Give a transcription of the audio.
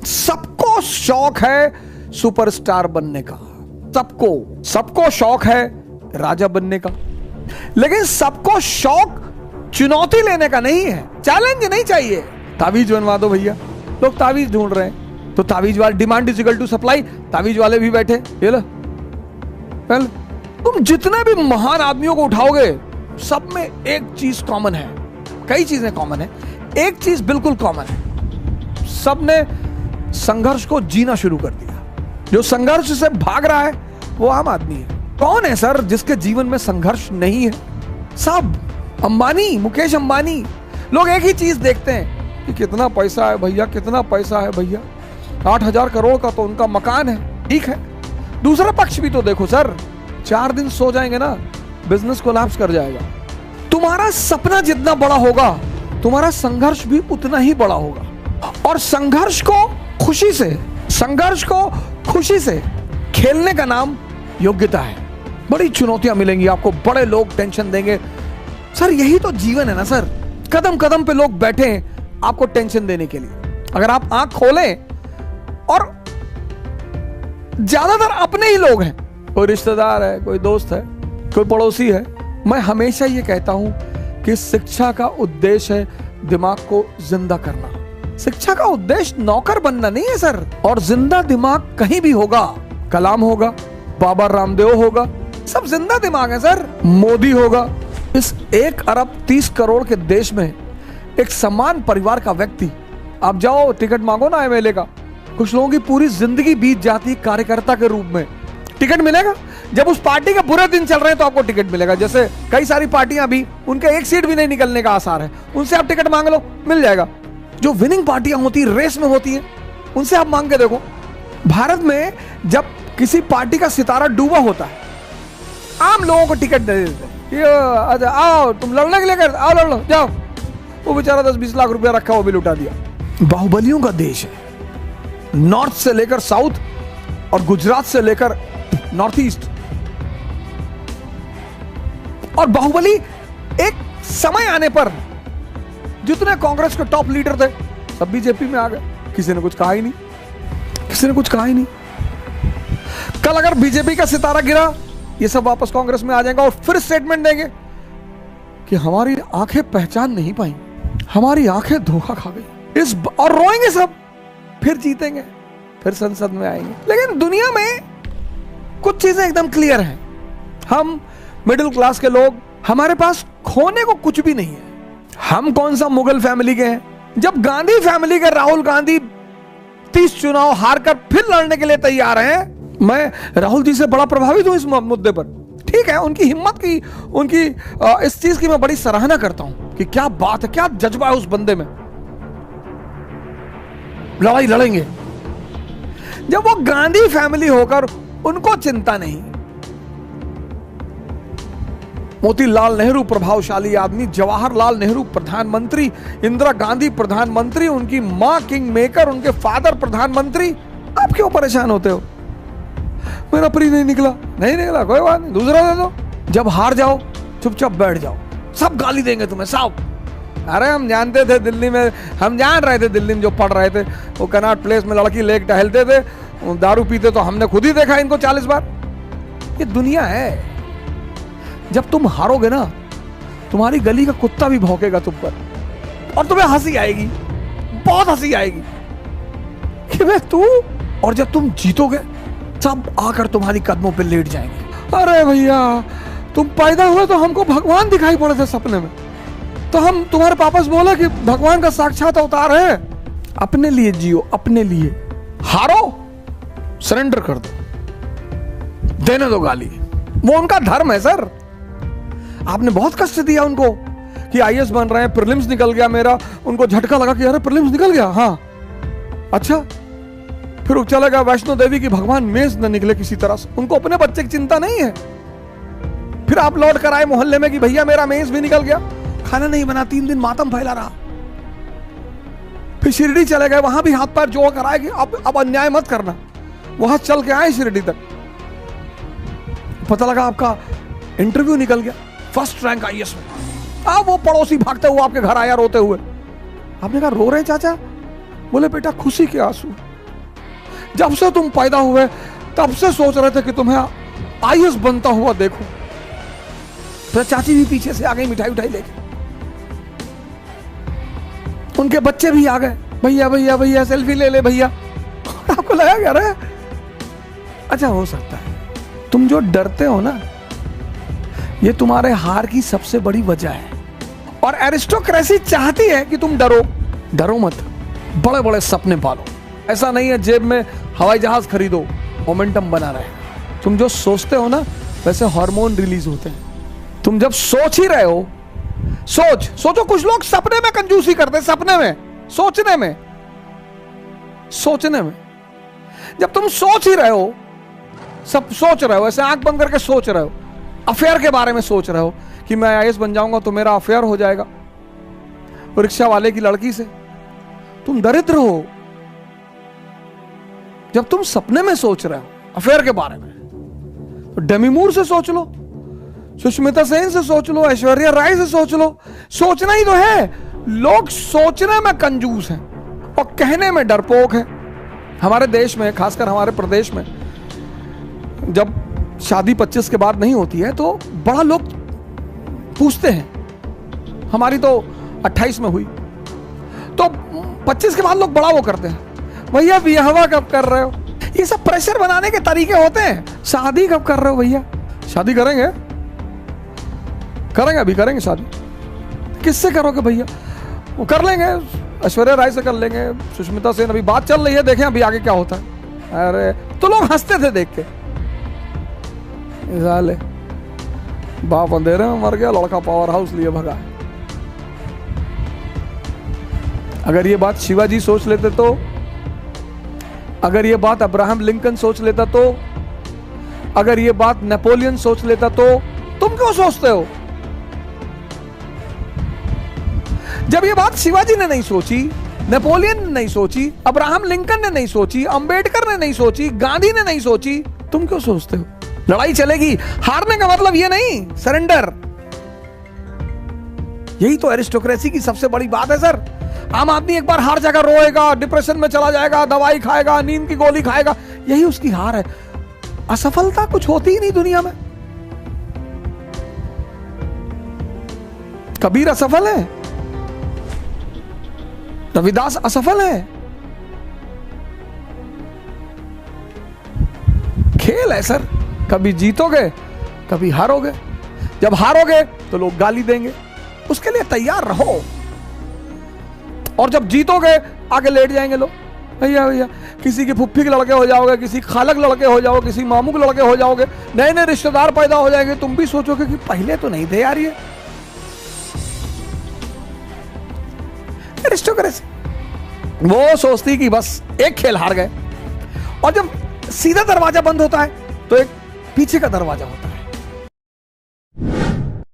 सबको शौक है सुपरस्टार बनने का, सबको शौक है राजा बनने का, लेकिन सबको शौक चुनौती लेने का नहीं है, चैलेंज नहीं चाहिए। तावीज बनवा दो भैया, लोग तावीज ढूंढ रहे हैं, तो तावीज वाले demand is equal to supply, तावीज वाले भी बैठे, ये लो। तुम जितने भी महान आदमियों को उठाओगे, सब में एक चीज कॉमन है, कई चीजें कॉमन है, एक चीज बिल्कुल कॉमन है, सबने संघर्ष को जीना शुरू कर दिया। जो संघर्ष से भाग रहा है वो आम आदमी है। कौन है सर जिसके जीवन में संघर्ष नहीं है? सब अंबानी, मुकेश अंबानी, लोग एक ही चीज देखते हैं कि कितना पैसा है भैया, कितना पैसा है भैया, 8,000 करोड़ का तो उनका मकान है, ठीक है। दूसरा पक्ष भी तो देखो सर, 4 दिन सो जाएंगे ना, बिजनेस कोलैप्स कर जाएगा। तुम्हारा सपना जितना बड़ा होगा, तुम्हारा संघर्ष भी उतना ही बड़ा होगा। और संघर्ष को खुशी से खेलने का नाम योग्यता है। बड़ी चुनौतियां मिलेंगी आपको, बड़े लोग टेंशन देंगे, सर यही तो जीवन है ना सर। कदम कदम पे लोग बैठे हैं आपको टेंशन देने के लिए। अगर आप आंख खोलें, और ज्यादातर अपने ही लोग हैं, कोई रिश्तेदार है, कोई दोस्त है, कोई पड़ोसी है। मैं हमेशा ये कहता हूं कि शिक्षा का उद्देश्य है दिमाग को जिंदा करना। शिक्षा का उद्देश्य नौकर बनना नहीं है सर। और जिंदा दिमाग कहीं भी होगा, कलाम होगा, बाबा रामदेव होगा, सब जिंदा दिमाग है सर। मोदी होगा। इस 1 अरब 30 करोड़ के देश में एक समान परिवार का व्यक्ति, आप जाओ टिकट मांगो ना एमएलए का, कुछ लोगों की पूरी जिंदगी बीत जाती कार्यकर्ता के रूप में। टिकट मिलेगा जब उस पार्टी के बुरे दिन चल रहे हैं तो आपको टिकट मिलेगा। जैसे कई सारी पार्टियां भी, उनके एक सीट भी नहीं निकलने का आसार है, उनसे आप टिकट मांग लो, मिल जाएगा। जो विनिंग पार्टियां होती, रेस में होती हैं, उनसे आप मांग के देखो। भारत में जब किसी पार्टी का सितारा डूबा होता है, आम लोगों को टिकट दे देते हैं, आओ तुम लड़ने के लिए कर, आओ लड़ लो, जाओ। वो बेचारा 10-20 लाख रुपया रखा, वो भी लुटा दिया। बाहुबलियों का देश है, नॉर्थ से लेकर साउथ और गुजरात से लेकर नॉर्थ ईस्ट। और बाहुबली एक समय आने पर जितने कांग्रेस के टॉप लीडर थे सब बीजेपी में आ गए, किसी ने कुछ कहा ही नहीं। कल अगर बीजेपी का सितारा गिरा, ये सब वापस कांग्रेस में आ जाएंगे और फिर स्टेटमेंट देंगे कि हमारी आंखें पहचान नहीं पाई, हमारी आंखें धोखा खा गई, और रोएंगे सब, फिर जीतेंगे, फिर संसद में आएंगे। लेकिन दुनिया में कुछ चीजें एकदम क्लियर हैं। हम मिडिल क्लास के लोग, हमारे पास खोने को कुछ भी नहीं है। हम कौन सा मुगल फैमिली के हैं? जब गांधी फैमिली के राहुल गांधी 30 चुनाव हारकर फिर लड़ने के लिए तैयार हैं, मैं राहुल जी से बड़ा प्रभावित हूं इस मुद्दे पर। ठीक है, उनकी हिम्मत की, उनकी इस चीज की मैं बड़ी सराहना करता हूं कि क्या बात है, क्या जज्बा है उस बंदे में। लड़ाई लड़ेंगे। जब वो गांधी फैमिली होकर उनको चिंता नहीं, मोतीलाल नेहरू प्रभावशाली आदमी, जवाहरलाल नेहरू प्रधानमंत्री, इंदिरा गांधी प्रधानमंत्री, उनकी मां किंग मेकर, उनके फादर प्रधानमंत्री, आप क्यों परेशान होते हो? मेरा प्री नहीं निकला, कोई बात नहीं, दूसरा दे दो। जब हार जाओ चुपचाप बैठ जाओ, सब गाली देंगे तुम्हें सब। अरे हम जानते थे दिल्ली में, हम जान रहे थे दिल्ली में जो पढ़ रहे थे, वो कनॉट प्लेस में लड़की लेक टहलते थे, दारू पीते, तो हमने खुद ही देखा इनको 40 बार। ये दुनिया है। जब तुम हारोगे ना, तुम्हारी गली का कुत्ता भी भौंकेगा तुम पर, और तुम्हें हंसी आएगी, बहुत हंसी आएगी कि मैं तू। और जब तुम जीतोगे, सब आकर तुम्हारी कदमों पे लेट जाएंगे। अरे भैया, तुम पैदा हुए तो हमको भगवान दिखाई पड़े थे सपने में, तो हम तुम्हारे पापा से बोले कि भगवान का साक्षात अवतार है। अपने लिए जियो, अपने लिए। हारो, सरेंडर कर दो, देने दो गाली, वो उनका धर्म है सर। आपने बहुत कष्ट दिया उनको कि आईएएस बन रहे हैं, प्रीलिम्स निकल गया मेरा, उनको झटका लगा कि अरे प्रीलिम्स निकल गया, हाँ अच्छा। फिर वो चला गया वैष्णो देवी की भगवान मेज न निकले किसी तरह से, उनको अपने बच्चे की चिंता नहीं है। फिर आप लौट कर आए मोहल्ले में कि भैया मेरा मेज भी निकल गया, खाना नहीं बना, 3 दिन मातम फैला रहा। फिर शिरडी चले गए, वहां भी हाथ पैर जोड़ कर आए कि अब अन्याय मत करना। वहां चल के आए शिरडी तक, पता लगा आपका इंटरव्यू निकल गया, फर्स्ट रैंक आईएएस में। अब वो पड़ोसी भागते हुए आपके घर आया रोते हुए। आपने कहा रो रहे चाचा? बोले बेटा खुशी के आंसू। जब से तुम पैदा हुए तब से सोच रहे थे कि तुम्हें आईएएस बनता हुआ देखूं। फिर चाची भी पीछे से आ गई मिठाई उठाई लेके, उनके बच्चे भी आ गए, भैया भैया भैया सेल्फी ले ले भैया। आपको लगा क्या रहा? अच्छा, हो सकता है तुम जो डरते हो ना, ये तुम्हारे हार की सबसे बड़ी वजह है। और एरिस्टोक्रेसी चाहती है कि तुम डरो। डरो मत, बड़े बड़े सपने पालो। ऐसा नहीं है जेब में हवाई जहाज खरीदो, मोमेंटम बना रहे। तुम जो सोचते हो ना, वैसे हार्मोन रिलीज होते हैं। तुम जब सोच ही रहे हो, सोचो। कुछ लोग सपने में कंजूसी करते हैं, सपने में, सोचने में। जब तुम सोच ही रहे हो, सब सोच रहे हो, ऐसे आंख बंद करके सोच रहे हो, अफेयर के बारे में सोच रहे हो कि मैं आईएएस बन जाऊंगा तो मेरा अफेयर हो जाएगा रिक्शा वाले की लड़की से, तुम दरिद्र हो। जब तुम सपने में सोच रहे हो अफेयर के बारे में, तो डेमी मूर से सोच लो, सुष्मिता सेन से सोच लो, ऐश्वर्या राय से सोच लो। सोचना ही तो है। लोग सोचने में कंजूस हैं और कहने में डरपोक हैं। हमारे देश में, खासकर हमारे प्रदेश में, जब शादी 25 के बाद नहीं होती है तो बड़ा लोग पूछते हैं। हमारी तो 28 में हुई, तो 25 के बाद लोग बड़ा वो करते हैं, भैया ब्याह कब कर रहे हो? ये सब प्रेशर बनाने के तरीके होते हैं। शादी कब कर रहे हो भैया? शादी करेंगे, अभी करेंगे शादी। किससे करोगे भैया? वो कर लेंगे, ऐश्वर्या राय से कर लेंगे, सुष्मिता सेन, अभी बात चल रही है, देखें अभी आगे क्या होता है। अरे तो लोग हंसते थे देख के, साले बाप अंधेरे में मर गया, लड़का पावर हाउस लिए भगा। अगर ये बात शिवाजी सोच लेते तो, अगर ये बात अब्राहम लिंकन सोच लेता तो, अगर ये बात नेपोलियन सोच लेता तो तुम क्यों सोचते हो? जब ये बात शिवाजी ने नहीं सोची, नेपोलियन ने नहीं सोची, अब्राहम लिंकन ने नहीं सोची, अंबेडकर ने नहीं सोची, गांधी ने नहीं सोची, तुम क्यों सोचते हो? लड़ाई चलेगी, हारने का मतलब ये नहीं, सरेंडर। यही तो एरिस्टोक्रेसी की सबसे बड़ी बात है सर। आम आदमी एक बार हार जाएगा, रोएगा, डिप्रेशन में चला जाएगा, दवाई खाएगा, नींद की गोली खाएगा, यही उसकी हार है। असफलता कुछ होती ही नहीं दुनिया में। कबीर असफल है, रविदास असफल है। खेल है सर, कभी जीतोगे कभी हारोगे। जब हारोगे तो लोग गाली देंगे, उसके लिए तैयार रहो। और जब जीतोगे आगे लेट जाएंगे लोग, भैया भैया, किसी की फुफ्फी के लड़के हो जाओगे, किसी खालक लड़के हो जाओगे, किसी मामू के लड़के हो जाओगे, नए नए रिश्तेदार पैदा हो जाएंगे। तुम भी सोचोगे कि पहले तो नहीं थे यार ये। एरिस्टोक्रेसी वो सोचती कि बस एक खेल हार गए। और जब सीधा दरवाजा बंद होता है तो एक पीछे का दरवाजा होता है।